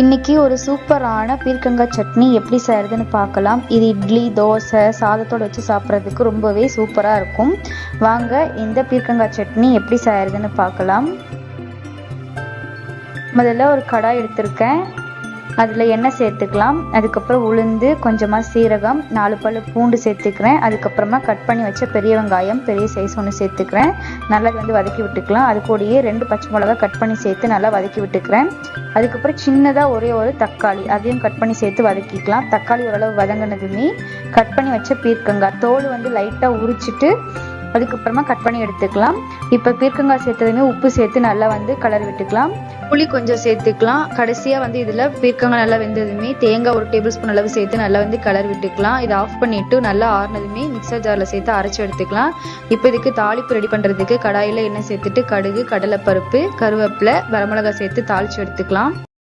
இன்னைக்கு ஒரு சூப்பரான பீர்க்கங்காய் சட்னி எப்படி செய்யறதுன்னு பார்க்கலாம். இது இட்லி, தோசை, சாதத்தோட வச்சு சாப்பிட்றதுக்கு ரொம்பவே சூப்பராக இருக்கும். வாங்க இந்த பீர்க்கங்காய் சட்னி எப்படி செய்யறதுன்னு பார்க்கலாம். முதல்ல ஒரு கடாய் எடுத்திருக்கேன். அதில் எண்ணெய் சேர்த்துக்கலாம். அதுக்கப்புறம் உளுந்து, கொஞ்சமாக சீரகம், 4 பல் பூண்டு சேர்த்துக்கிறேன். அதுக்கப்புறமா கட் பண்ணி வச்ச பெரிய வெங்காயம், பெரிய சைஸ் ஒன்று சேர்த்துக்கிறேன். நல்லா வதக்கி விட்டுக்கலாம். அது கூடயே 2 பச்சை மிளகாய் கட் பண்ணி சேர்த்து நல்லா வதக்கி விட்டுக்கிறேன். அதுக்கப்புறம் சின்னதாக ஒரே ஒரு தக்காளி, அதையும் கட் பண்ணி சேர்த்து வதக்கிக்கலாம். தக்காளி ஓரளவு வதங்கினதுமே கட் பண்ணி வச்ச பீர்க்கங்காய் தோல் லைட்டாக உரிச்சிட்டு அதுக்கப்புறமா கட் பண்ணி எடுத்துக்கலாம். இப்போ பீர்க்கங்காய் சேர்த்ததுமே உப்பு சேர்த்து நல்லா கலர் விட்டுக்கலாம். புளி கொஞ்சம் சேர்த்துக்கலாம். கடைசியாக இதில் பீர்க்கங்காய் நல்லா வெந்ததுமே தேங்காய் 1 டேபிள் ஸ்பூன் அளவு சேர்த்து நல்லா கலர் விட்டுக்கலாம். இதை ஆஃப் பண்ணிவிட்டு நல்லா ஆறுனதுமே மிக்சர் ஜாரில் சேர்த்து அரைச்சி எடுத்துக்கலாம். இப்போ இதுக்கு தாளிப்பு ரெடி பண்ணுறதுக்கு கடாயில் எண்ணெய் சேர்த்துட்டு கடுகு, கடலைப்பருப்பு, கருவேப்பிலை, வரமிளகாய் சேர்த்து தாளித்து எடுத்துக்கலாம்.